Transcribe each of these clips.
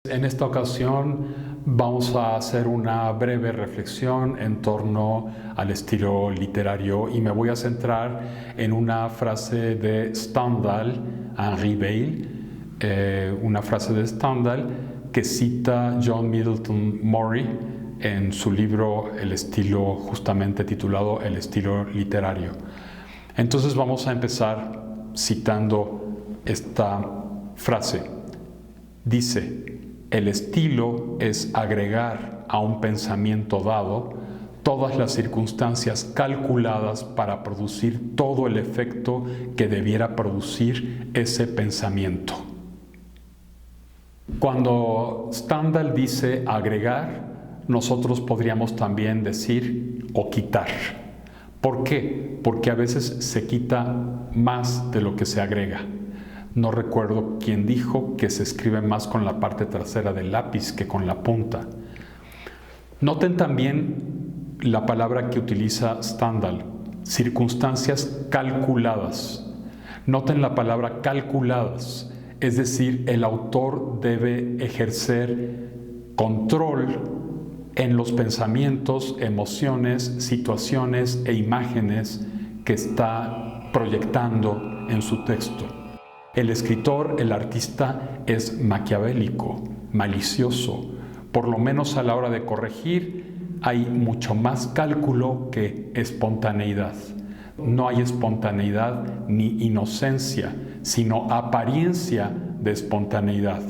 En esta ocasión vamos a hacer una breve reflexión en torno al estilo literario y me voy a centrar en una frase de Stendhal, Henri Beyle, una frase de Stendhal que cita John Middleton Maury en su libro El estilo, justamente titulado El estilo literario. Entonces vamos a empezar citando esta frase. Dice: el estilo es agregar a un pensamiento dado todas las circunstancias calculadas para producir todo el efecto que debiera producir ese pensamiento. Cuando Stendhal dice agregar, nosotros podríamos también decir o quitar. ¿Por qué? Porque a veces se quita más de lo que se agrega. No recuerdo quién dijo que se escribe más con la parte trasera del lápiz que con la punta. Noten también la palabra que utiliza Stendhal, circunstancias calculadas. Noten la palabra calculadas, es decir, el autor debe ejercer control en los pensamientos, emociones, situaciones e imágenes que está proyectando en su texto. El escritor, el artista, es maquiavélico, malicioso. Por lo menos a la hora de corregir, hay mucho más cálculo que espontaneidad. No hay espontaneidad ni inocencia, sino apariencia de espontaneidad.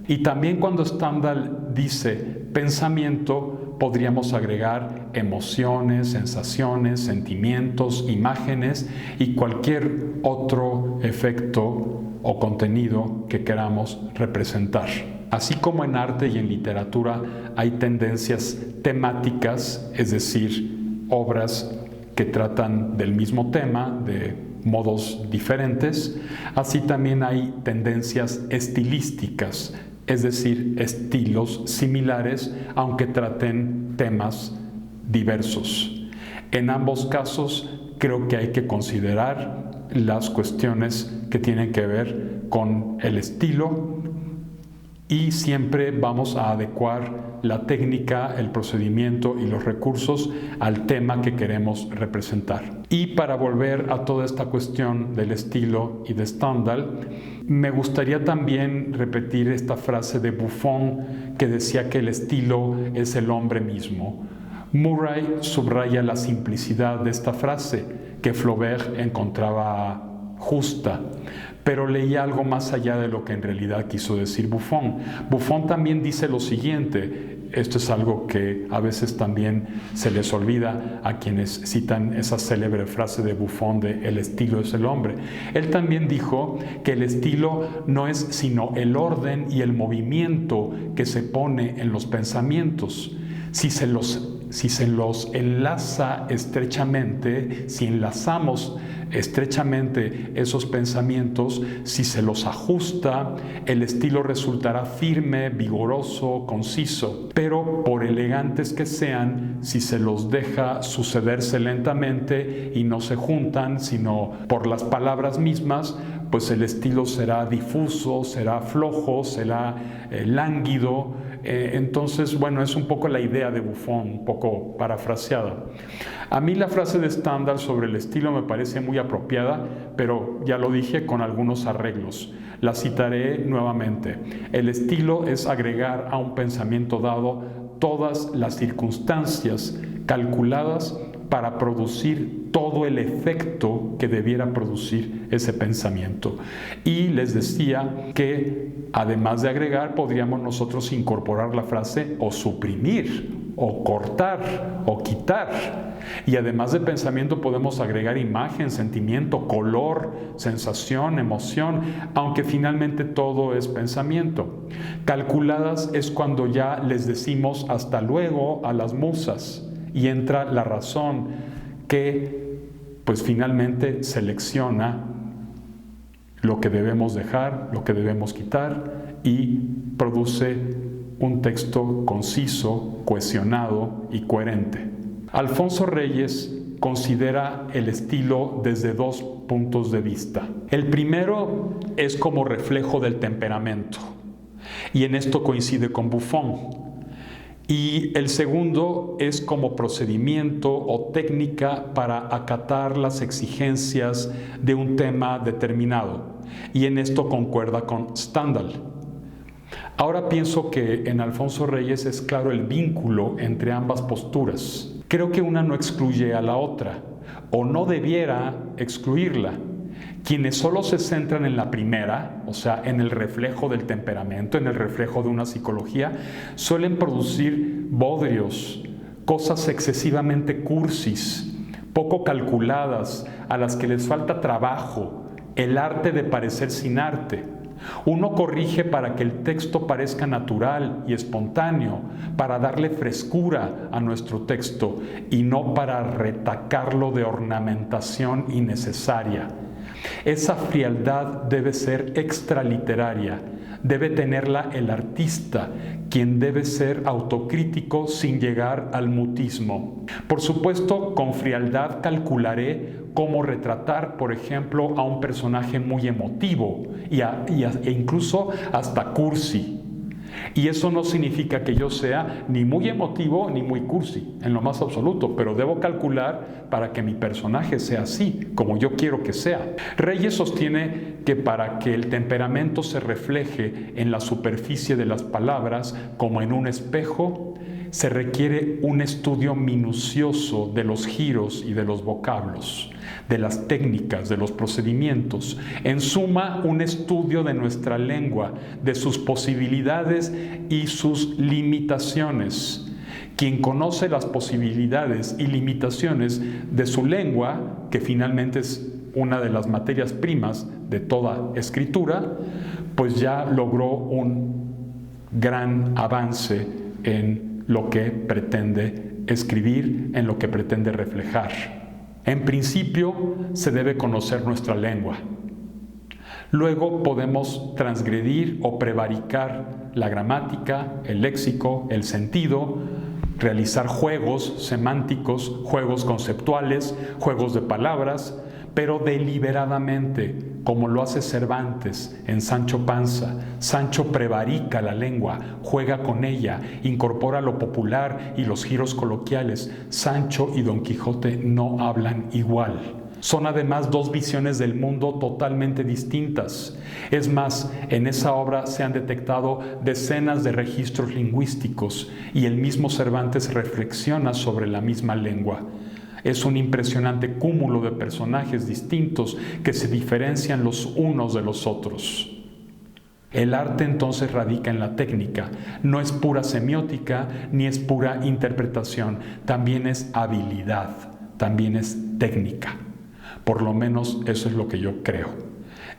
Y también cuando Stendhal dice pensamiento, podríamos agregar emociones, sensaciones, sentimientos, imágenes y cualquier otro efecto o contenido que queramos representar. Así como en arte y en literatura hay tendencias temáticas, es decir, obras que tratan del mismo tema de modos diferentes, así también hay tendencias estilísticas, es decir, estilos similares, aunque traten temas diversos. En ambos casos, creo que hay que considerar las cuestiones que tienen que ver con el estilo y siempre vamos a adecuar la técnica, el procedimiento y los recursos al tema que queremos representar. Y para volver a toda esta cuestión del estilo y de Stendhal, me gustaría también repetir esta frase de Buffon que decía que el estilo es el hombre mismo. Murray subraya la simplicidad de esta frase que Flaubert encontraba justa, pero leía algo más allá de lo que en realidad quiso decir Buffon. Buffon también dice lo siguiente, esto es algo que a veces también se les olvida a quienes citan esa célebre frase de Buffon de el estilo es el hombre. Él también dijo que el estilo no es sino el orden y el movimiento que se pone en los pensamientos. Si se los enlaza estrechamente, si enlazamos estrechamente esos pensamientos, si se los ajusta, el estilo resultará firme, vigoroso, conciso. Pero por elegantes que sean, si se los deja sucederse lentamente y no se juntan, sino por las palabras mismas, pues el estilo será difuso, será flojo, será lánguido. Entonces, bueno, es un poco la idea de Buffon, un poco parafraseada. A mí la frase de Stendhal sobre el estilo me parece muy apropiada, pero ya lo dije, con algunos arreglos. La citaré nuevamente. El estilo es agregar a un pensamiento dado todas las circunstancias calculadas para producir todo el efecto que debiera producir ese pensamiento. Y les decía que además de agregar, podríamos nosotros incorporar la frase o suprimir, o cortar, o quitar. Y además de pensamiento podemos agregar imagen, sentimiento, color, sensación, emoción, aunque finalmente todo es pensamiento. Calculadas es cuando ya les decimos hasta luego a las musas y entra la razón que pues finalmente selecciona lo que debemos dejar, lo que debemos quitar y produce un texto conciso, cohesionado y coherente. Alfonso Reyes considera el estilo desde dos puntos de vista. El primero es como reflejo del temperamento. y en esto coincide con Buffon. Y el segundo es como procedimiento o técnica para acatar las exigencias de un tema determinado, y en esto concuerda con Stendhal. Ahora pienso que en Alfonso Reyes es claro el vínculo entre ambas posturas. Creo que una no excluye a la otra, o no debiera excluirla. Quienes solo se centran en la primera, o sea, en el reflejo del temperamento, en el reflejo de una psicología, suelen producir bodrios, cosas excesivamente cursis, poco calculadas, a las que les falta trabajo, el arte de parecer sin arte. Uno corrige para que el texto parezca natural y espontáneo, para darle frescura a nuestro texto y no para retacarlo de ornamentación innecesaria. Esa frialdad debe ser extraliteraria, debe tenerla el artista, quien debe ser autocrítico sin llegar al mutismo. Por supuesto, con frialdad calcularé cómo retratar, por ejemplo, a un personaje muy emotivo e incluso hasta cursi. Y eso no significa que yo sea ni muy emotivo ni muy cursi, en lo más absoluto, pero debo calcular para que mi personaje sea así, como yo quiero que sea. Reyes sostiene que para que el temperamento se refleje en la superficie de las palabras como en un espejo, se requiere un estudio minucioso de los giros y de los vocablos, de las técnicas, de los procedimientos. En suma, un estudio de nuestra lengua, de sus posibilidades y sus limitaciones. Quien conoce las posibilidades y limitaciones de su lengua, que finalmente es una de las materias primas de toda escritura, pues ya logró un gran avance en lo que pretende escribir, en lo que pretende reflejar. En principio, se debe conocer nuestra lengua. Luego podemos transgredir o prevaricar la gramática, el léxico, el sentido, realizar juegos semánticos, juegos conceptuales, juegos de palabras, pero deliberadamente, como lo hace Cervantes en Sancho Panza. Sancho prevarica la lengua, juega con ella, incorpora lo popular y los giros coloquiales. Sancho y Don Quijote no hablan igual. Son además dos visiones del mundo totalmente distintas. Es más, en esa obra se han detectado decenas de registros lingüísticos y el mismo Cervantes reflexiona sobre la misma lengua. Es un impresionante cúmulo de personajes distintos que se diferencian los unos de los otros. El arte entonces radica en la técnica, no es pura semiótica ni es pura interpretación, también es habilidad, también es técnica. Por lo menos eso es lo que yo creo.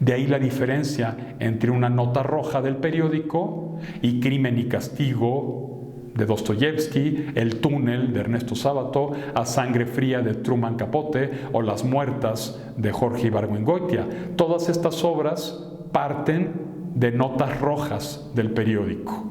De ahí la diferencia entre una nota roja del periódico y Crimen y Castigo de Dostoyevsky, El túnel de Ernesto Sábato, A sangre fría de Truman Capote o Las muertas de Jorge Ibargüengoitia. Todas estas obras parten de notas rojas del periódico.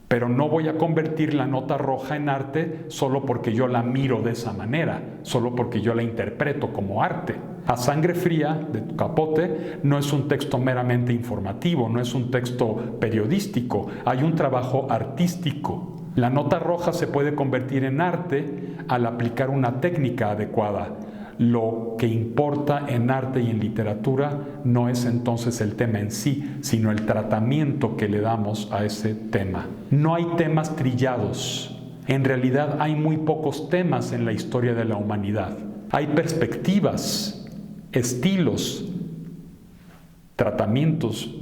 Pero no voy a convertir la nota roja en arte solo porque yo la miro de esa manera, solo porque yo la interpreto como arte. A sangre fría de Capote no es un texto meramente informativo, no es un texto periodístico, hay un trabajo artístico. La nota roja se puede convertir en arte al aplicar una técnica adecuada. Lo que importa en arte y en literatura no es entonces el tema en sí, sino el tratamiento que le damos a ese tema. No hay temas trillados. En realidad hay muy pocos temas en la historia de la humanidad. Hay perspectivas, estilos, tratamientos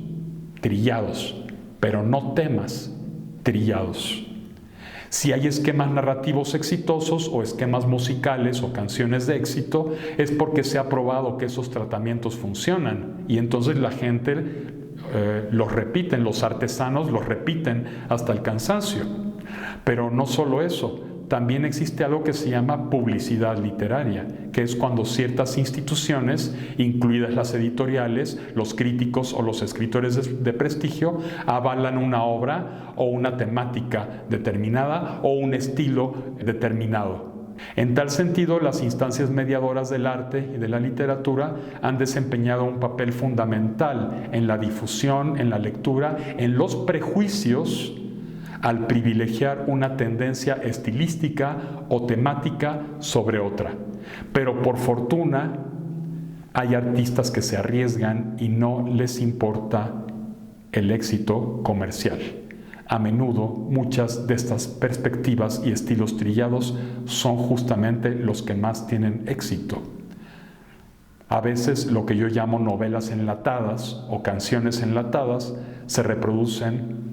trillados, pero no temas trillados. Si hay esquemas narrativos exitosos o esquemas musicales o canciones de éxito, es porque se ha probado que esos tratamientos funcionan y entonces la gente los repiten, los artesanos los repiten hasta el cansancio. Pero no solo eso, también existe algo que se llama publicidad literaria, que es cuando ciertas instituciones, incluidas las editoriales, los críticos o los escritores de prestigio, avalan una obra o una temática determinada o un estilo determinado. En tal sentido, las instancias mediadoras del arte y de la literatura han desempeñado un papel fundamental en la difusión, en la lectura, en los prejuicios, al privilegiar una tendencia estilística o temática sobre otra. Pero por fortuna, hay artistas que se arriesgan y no les importa el éxito comercial. A menudo, muchas de estas perspectivas y estilos trillados son justamente los que más tienen éxito. A veces, lo que yo llamo novelas enlatadas o canciones enlatadas se reproducen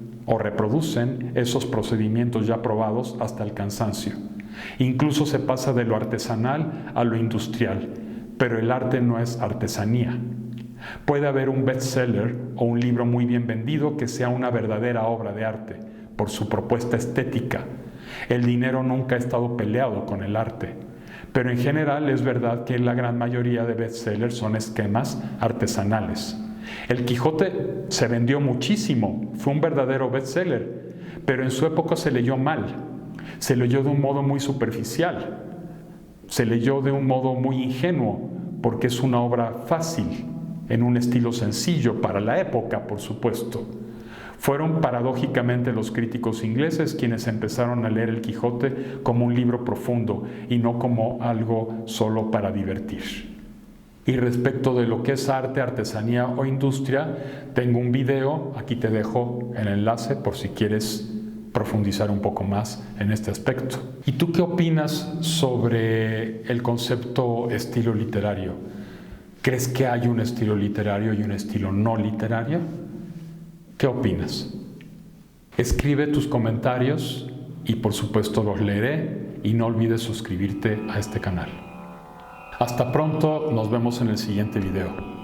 esos procedimientos ya probados hasta el cansancio. Incluso se pasa de lo artesanal a lo industrial, pero el arte no es artesanía. Puede haber un bestseller o un libro muy bien vendido que sea una verdadera obra de arte, por su propuesta estética. El dinero nunca ha estado peleado con el arte, pero en general es verdad que la gran mayoría de bestsellers son esquemas artesanales. El Quijote se vendió muchísimo, fue un verdadero bestseller, pero en su época se leyó mal, se leyó de un modo muy superficial, se leyó de un modo muy ingenuo, porque es una obra fácil, en un estilo sencillo para la época, por supuesto. Fueron paradójicamente los críticos ingleses quienes empezaron a leer el Quijote como un libro profundo y no como algo solo para divertir. Y respecto de lo que es arte, artesanía o industria, tengo un video, aquí te dejo el enlace por si quieres profundizar un poco más en este aspecto. ¿Y tú qué opinas sobre el concepto estilo literario? ¿Crees que hay un estilo literario y un estilo no literario? ¿Qué opinas? Escribe tus comentarios y por supuesto los leeré y no olvides suscribirte a este canal. Hasta pronto, nos vemos en el siguiente video.